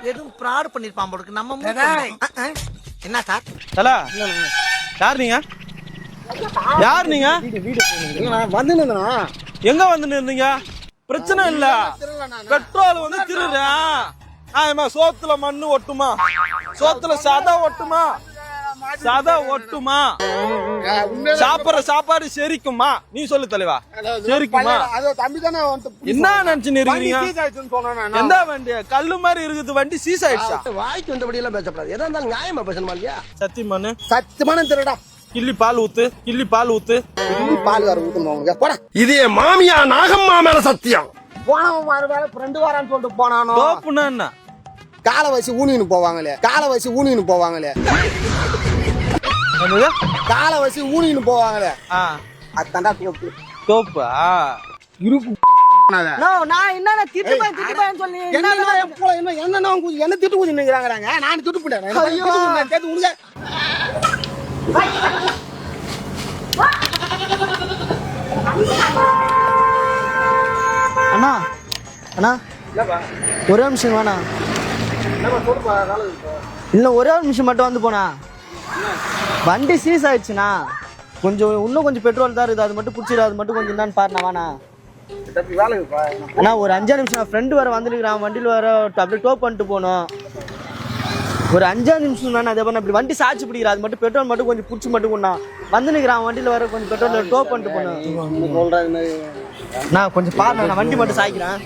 எதுவும் ஃப்ராட் பண்ணிருப்பான் போல நம்ம என்ன சார் தல யார் நீங்க யார் நீங்க எங்க வந்து இருந்தீங்க பிரச்சனை இல்ல பெட்ரோல் வந்து திருடுறேன் சோத்துல மண்ணு ஒட்டுமா சோத்துல சதா ஒட்டுமா சதா ஒட்டுமா சாப்பிடுற சாப்பாடு செரிக்குமா நீ சொல்லு தலைவா செரிக்குமா என்ன நினைச்சுன்னு இருக்கீங்க எந்த வண்டி கல்லு மாதிரி இருக்குது வண்டி சீஸ் ஆயிடுச்சா வாய்க்கு வந்தபடி எல்லாம் பேசப்படாது எதா இருந்தாலும் நியாயமா பேசணுமா இல்லையா சத்தியமானு சத்தியமான திருடா கிள்ளி பால் ஊத்து கிள்ளி பால் ஊத்து பால் வேற ஊத்துமா போடா இது மாமியா நாகம்மா மேல சத்தியம் போனவன் வர வேலை ஃப்ரெண்டு வரான்னு சொல்லிட்டு போனானோ தோப்புனா என்ன காலை வயசு ஊனின்னு போவாங்களே காலை வயசு ஊனின்னு போவாங்களே காலை வயசு ஊனின்னு போவாங்களே அதான்டா தோப்பு தோப்பா இருக்கு நான் என்ன திட்டுப்பேன் சொல்லி என்ன திட்டு ஊதி நிக்கிறாங்க நான் திட்டு போட்டேன் அண்ணா அண்ணா ஒரே நிமிஷம் வேணா இல்ல ஒரே ஒரு நிமிஷம் மட்டும் வந்து போனா வண்டி சீஸ் ஆயிடுச்சுண்ணா கொஞ்சம் இன்னும் கொஞ்சம் பெட்ரோல் தான் இருக்குது அது மட்டும் பிடிச்சிடு அது மட்டும் கொஞ்சம் என்னன்னு பாருண்ணா வாண்ணா அண்ணா ஒரு 5 நிமிஷம் ஃப்ரெண்டு வேற வந்துருக்கிறான் வண்டியில் வேற அப்படியே டோ பண்ணிட்டு போகணும் ஒரு 5 நிமிஷம் தானே அதே பண்ண அப்படி வண்டி சாட்சி பிடிக்கிறா அது மட்டும் பெட்ரோல் மட்டும் கொஞ்சம் பிடிச்சி மட்டும் கொண்டா வந்து நிற்கிறான் வண்டியில் வேற கொஞ்சம் பெட்ரோல் டோ பண்ணிட்டு போகணும் சொல்றேன் நான் கொஞ்சம் பாருண்ணா நான் வண்டி மட்டும் சாய்க்கிறேன்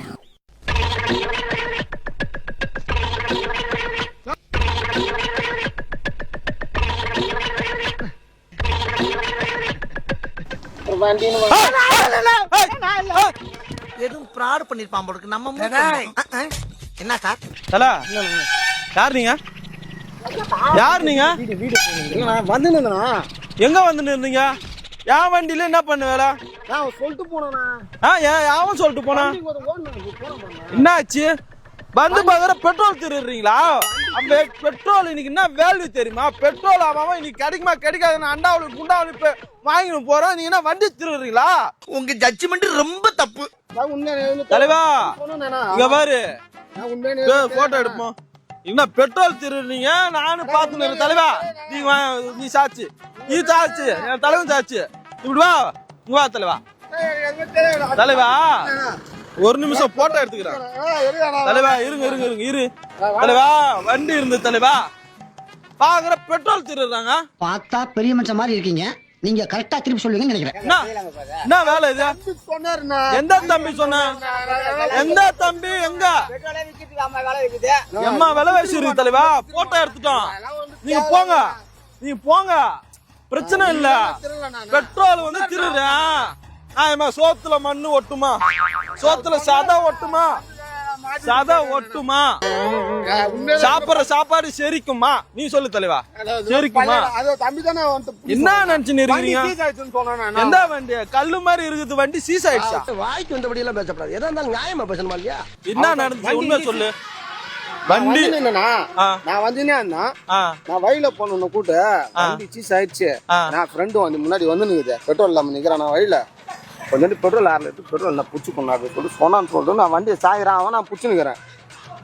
எதுவும் ஃப்ராட் பண்ணிருப்பான் போல நம்ம என்ன சார் தல யார் நீங்க யார் நீங்க வந்து எங்க வந்து இருந்தீங்க என் வண்டியில என்ன பண்ண வேலை நான் சொல்லிட்டு போனா யாவும் சொல்லிட்டு போனா என்ன ஆச்சு வந்து பாக்குற பெட்ரோல் திருடுறீங்களா அந்த பெட்ரோல் இன்னைக்கு என்ன வேல்யூ தெரியுமா பெட்ரோல் ஆகாம இன்னைக்கு கிடைக்குமா கிடைக்காதுன்னு அண்டாவளி குண்டாவளி வாங்கிட்டு போறோம் நீங்க என்ன வண்டி திருடுறீங்களா உங்க ஜட்ஜ்மெண்ட் ரொம்ப தப்பு தலைவா இங்க பாரு போட்டோ எடுப்போம் என்ன பெட்ரோல் திருடுறீங்க நானும் பாத்துன்னு தலைவா நீ சாச்சு நீ சாச்சு என் தலைவன் சாச்சு இப்படி வா இங்க வா தலைவா தலைவா ஒரு நிமிஷம் போட்டோ எடுத்துக்கிறேன் தலைவா இருங்க இருங்க இருங்க இரு தலைவா வண்டி இருந்து தலைவா பாக்குற பெட்ரோல் திருடுறாங்க பார்த்தா பெரிய மனுஷன் மாதிரி இருக்கீங்க நீங்க கரெக்டா திருப்பி சொல்லுவீங்கன்னு நினைக்கிறேன் என்ன வேலை இது எந்த தம்பி சொன்ன எந்த தம்பி எங்க எம்மா விலை வயசு இருக்கு தலைவா போட்டோ எடுத்துட்டோம் நீங்க போங்க பிரச்சனை இல்ல பெட்ரோல் வந்து திருடுறேன் சோத்துல மண்ணு ஒட்டுமா சோத்துல சதா ஒட்டுமா சதா ஒட்டுமா சாப்பிடுற சாப்பாடு செரிக்குமா நீ சொல்லு தலைவா செரிக்குமா என்ன நினைச்சுன்னு இருக்கீங்க எந்த வண்டி கல்லு மாதிரி இருக்குது வண்டி சீஸ் ஆயிடுச்சா வாய்க்கு வந்தபடி எல்லாம் பேசப்படாது எதா இருந்தாலும் நியாயமா பேசணுமா இல்லையா என்ன நடந்துச்சு உண்மை சொல்லு வண்டி நான் வந்தேன்னா நான் வழியில போன கூட்டு வண்டி சீஸ் ஆயிடுச்சு நான் ஃப்ரெண்டு வந்து முன்னாடி வந்து நிக்குது பெட்ரோல் இல்லாம நிக்கிறேன் நான் வழியில கொஞ்சம் பெட்ரோல் 6 லிட்டர் பெட்ரோல் நான் புடிச்சு கொண்டாடு சொல்லி சொன்னான்னு சொல்லிட்டு நான் வண்டியை சாயிறான் அவன் நான் புடிச்சு நிக்கிறேன்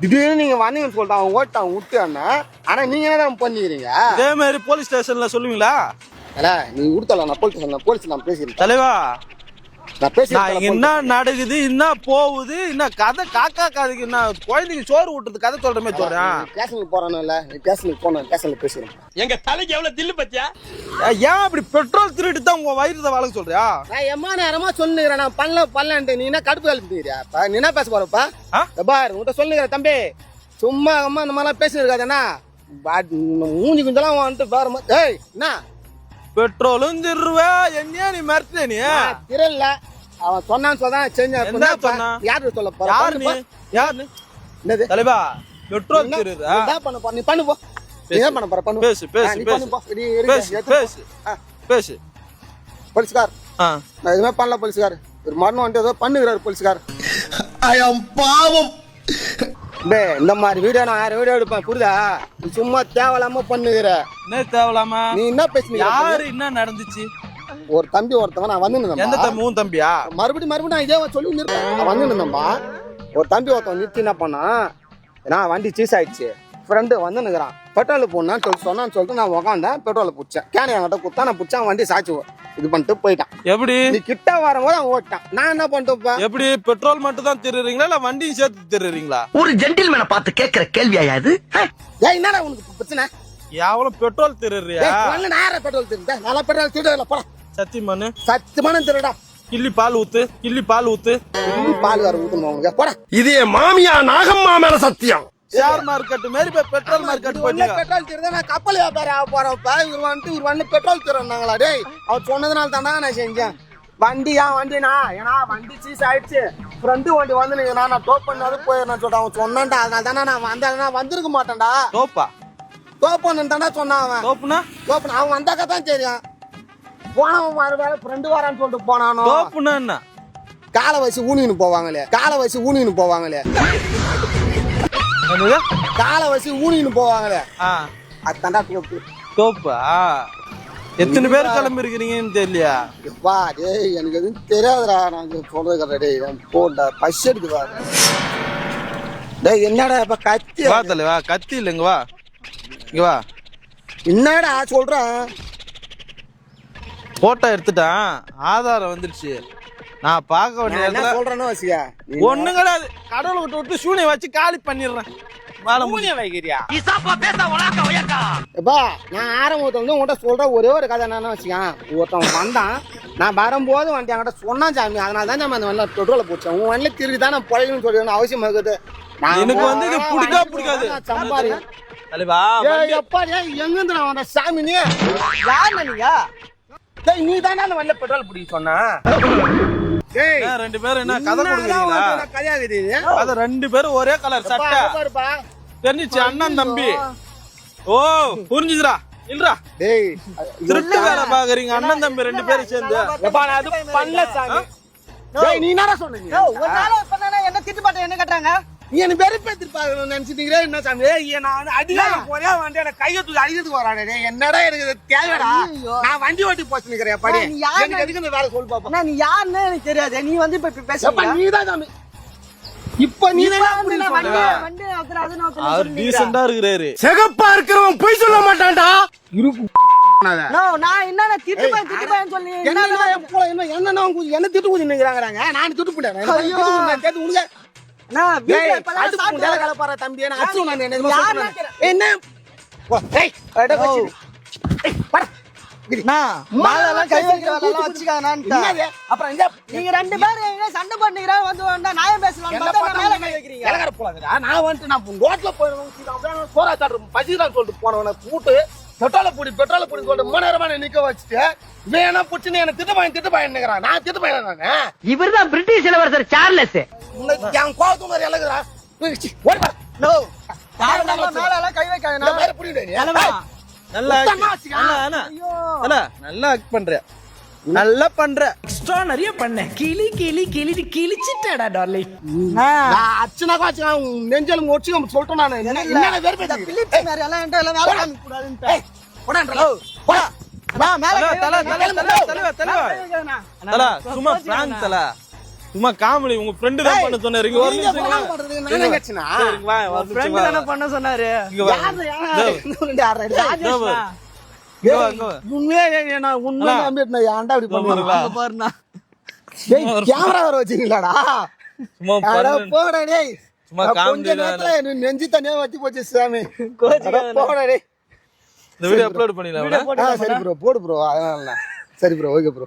திடீர்னு நீங்க வந்தீங்கன்னு சொல்லிட்டு அவன் ஓட்டு அவன் விட்டுன்னா ஆனா நீங்க என்ன பண்ணிக்கிறீங்க இதே மாதிரி போலீஸ் ஸ்டேஷன்ல சொல்லுவீங்களா நீ கொடுத்தல நான் போலீஸ் நான் பேசிக்கிறேன் தலைவா நான் பேசுறேன் என்ன நடக்குது என்ன போகுது என்ன கதை காக்கா கதைக்கு என்ன குழந்தைங்க சோறு ஊட்டுறது கதை சொல்றமே சொல்றேன் ஸ்டேஷனுக்கு போறானு நீ ஸ்டேஷனுக்கு போன ஸ்டேஷன்ல பேசுறேன் எங்க தலைக்கு எவ்வளவு தில்லு பத்தியா ஏன் அப்படி பெட்ரோல் திருட்டு தான் உங்க வயிறு வளர்க்க சொல்றியா நான் எம்மா நேரமா சொல்லுகிறேன் நான் பண்ணலன்ட்டு நீ என்ன கடுப்பு கழிப்பியா நீ என்ன பேச போறப்பா பாரு உன்கிட்ட சொல்லுகிறேன் தம்பி சும்மா அம்மா இந்த மாதிரிலாம் பேசி இருக்காதுன்னா மூஞ்சி குஞ்செல்லாம் வந்துட்டு பாருமா ஏய் என்ன பெட்ரோலும் திருவா என்ன நீ மறுத்த நீ திரல்ல அவன் சொன்னான்னு சொல்றான் யாரு சொல்ல என்னது தலைவா பெட்ரோல் திருதா நீ பண்ணு போ என்ன பண்ண போற பண்ணு பேசு பேசு போலீஸ்கார் நான் எதுவுமே பண்ணல போலீஸ்கார் ஒரு மரணம் வந்து ஏதோ பண்ணுகிறாரு போலீஸ்கார் பாவம் இந்த மாதிரி வீடியோ நான் 1000 வீடியோ எடுப்பேன் புரியுதா நீ சும்மா தேவையில்லாம பண்ணுகிற என்ன தேவையில்லாம நீ என்ன பேசுனீங்க யாரு என்ன நடந்துச்சு ஒரு தம்பி ஒருத்தவன் நான் வந்து எந்த தம்பி உன் தம்பியா மறுபடியும் நான் இதே சொல்லி நிற்பேன் வந்து நின்றம்பா ஒரு தம்பி ஒருத்தன் நிறுத்தி என்ன பண்ணா, நான் வண்டி சீஸ் ஆயிடுச்சு, ஃப்ரெண்டு வந்து நிற்கிறான், பெட்ரோல் போடணும்னு சொன்னான்னு சொல்லிட்டு நான் உக்காந்தேன், பெட்ரோலை பிடிச்சேன், கேனை என்கிட்ட கொடுத்தா நான் பிடிச்சா வண்டி சாய்ச்சி இது பண்ணிட்டு போயிட்டான். எப்படி நீ கிட்ட வரும்போது அவன் ஓட்டான், நான் என்ன பண்ணிட்டேன்? எப்படி பெட்ரோல் மட்டும் தான் திருறீங்களா இல்ல வண்டியும் சேர்த்து திருறீங்களா? ஒரு ஜென்டில்மேனை பார்த்து கேட்கிற கேள்வியா இது? ஏய் என்னடா உனக்கு பிரச்சனை? எவ்வளவு பெட்ரோல் திருறியா? நான் பெட்ரோல் திருந்தேன், நல்லா பெட்ரோல் திருடல போல. சத்தியமானு சத்தியமான திருடா. கிள்ளி பால் ஊத்து, கிள்ளி பால் ஊத்து. பால் வேற ஊத்தணும் உங்களுக்கு போட. இது என் மாமியா நாகம்மா மேல சத்தியம். ஷேர் மார்க்கெட் மாதிரி போய் பெட்ரோல் மார்க்கெட் போயிட்டீங்க. பெட்ரோல் திருட நான் கப்பல் வியாபாரி ஆக போறப்ப இவர் வந்து பெட்ரோல் திருடுனாங்களா? டேய் அவர் சொன்னதுனால தானே நான் செஞ்சேன். வண்டியா வண்டினா ஏன்னா வண்டி சீஸ் ஆயிடுச்சு, ஃப்ரெண்டு வண்டி வந்து நீங்க நான் டோப் பண்ணாது போயிடணும் சொல்லிட்டு அவன் சொன்னான்டா, அதனால தானே நான் வந்தா வந்திருக்க மாட்டேன்டா. டோப்பா? டோப் பண்ணு தானே சொன்னான் அவன். டோப்புனா? டோப் அவன் வந்தாக்கா தான் தெரியும். போனவன் வர வேலை ஃப்ரெண்டு வரான்னு சொல்லிட்டு போனானோ. டோப்புனா என்ன? காலை வயசு ஊனின்னு போவாங்களே, காலை வயசு ஊனின்னு போவாங்களே, என்னது? காலை வயசு ஊனின்னு போவாங்களே, அதுதான்டா டோப்பு. டோப்பா? எத்தனை பேர் கிளம்பி இருக்கிறீங்கன்னு தெரியலையா? வா டேய் எனக்கு எதுவும் தெரியாதுடா, நான் சொல்றது கரெக்டா. டேய் போண்டா பஸ் எடுக்குவா. டேய் என்னடா இப்ப கத்தி? வா தலைவா, கத்தி இல்லைங்க, வா இங்க வா. என்னடா சொல்றேன்? போட்டோ எடுத்துட்டான், ஆதாரம் வந்துருச்சு. நான் பார்க்க வேண்டிய என்ன இடத்துல சொல்றேன்னு வசியா ஒண்ணும் கிடையாது. கடவுளை விட்டு விட்டு சூனியை வச்சு காலி பண்ணிடுறேன். வைக்கிறியா? எப்பா நான் ஆரம்பத்துல வந்து உன்கிட்ட சொல்ற ஒரே ஒரு கதை என்னன்னு வச்சுக்கேன். ஒருத்தவன் வந்தான், நான் வரும்போது வண்டி என்கிட்ட சொன்னான் சாமி, அதனால தான் நம்ம அந்த வண்டியில பெட்ரோலை போச்சேன். உன் வண்டியில திருப்பி தான் நான் பொழைக்கணும்னு சொல்லி அவசியம் இருக்குது. எனக்கு வந்து இது பிடிக்காது. சம்பாரி தலைவா எப்பா எங்க இருந்து நான் வந்த சாமி? நீ யாருண்ணா நீங்க? நீ தானே அந்த வண்டியில பெட்ரோல் பிடிக்க சொன்ன? ரெண்டு பேரும் என்ன கதை கொடுக்குறீங்களா? கதையாகுது. அது ரெண்டு பேரும் ஒரே கலர் சட்டை தெரிஞ்சிச்சு, அண்ணன் தம்பி. ஓ புரிஞ்சுதுடா. இல்லடா டேய் திருட்டு வேலை பாக்குறீங்க அண்ணன் தம்பி ரெண்டு பேரும் சேர்ந்து. எப்பா நான் அது பண்ணல சாமி. டேய் நீ என்னடா சொன்னீங்க? ஒரு நாள் பண்ணா என்ன திட்டுப்பாட்ட என்ன கட்டுறாங்க? நீ என்ன வெறுப்பேத்திருப்பாங்க நினைச்சிட்டீங்களே என்ன சாமி? நான் அடிக்காம போறே வண்டி எனக்கு கையை தூக்கி அடிக்கிறதுக்கு வரானே. என்னடா எனக்கு தேவைடா? நான் வண்டி ஓட்டி போச்சு நிக்கிறேன். படி எனக்கு எதுக்கு இந்த வேலை சொல்லு பாப்பா. நீ யாருன்னு எனக்கு தெரியாது. நீ வந்து இப்ப பேசுறப்ப நீதான் சாமி. இப்ப நீ தான் வண்டி அவர் டீசெண்டா இருக்கிறாரு. சிகப்பா இருக்கிறவன் பொய் சொல்ல மாட்டான்டா. நான் என்ன திட்டுப்பேன் சொல்லி என்ன திட்டு ஊதி நிக்கிறாங்க. நான் திட்டு போட்டேன். தம்பி என்ன கை வைக்கிறேன். நீங்க ரெண்டு பேரும் சண்டை பண்ணிக்கிறேன் வந்து நியாயம் பேசலாம். நான் வந்துட்டு நான் ரோட்ல போயிடுவேன் சோறாச்சாட்டு பசிதான் சொல்லிட்டு போனவன கூட்டு பெட்ரோலை பிடி சொல்லிட்டு 3 நேரமா நிக்க வச்சுட்டு வேணா புடிச்சுன்னு என்ன திட்டு பயனுங்கிறான். நான் திட்டு பயன் நானு. இவர்தான் பிரிட்டிஷ் இளவரசர் சார்லஸ். என் கோவத்து மாதிரி இலகுறா. கை வைக்காத. நல்லா ஆக்ட் பண்ற, நல்லா பண்ற. எக்ஸ்ட்ரா நிறைய பண்ண கிழிச்சிட்டடா டார்லிங். அச்சுனாக்கா நெஞ்சல் ஒச்சு சொல்லிட்டேன் நானு. என்ன சும்மா பிராங்க் தல, சும்மா காமெடி. உங்க ஃப்ரெண்ட் தான் பண்ண சொன்னாரு. இங்க ஒரு நிமிஷம் பண்ண சொன்னாரு. கேமரா வர வச்சுக்கலாடா. போடா டேய், கொஞ்ச நேரத்துல நெஞ்சு தனியா வச்சு போச்சு சாமி. போடா டேய். இந்த வீடியோ அப்லோட் பண்ணிடலாம். சரி ப்ரோ, போடு ப்ரோ. அதனால சரி ப்ரோ, ஓகே ப்ரோ.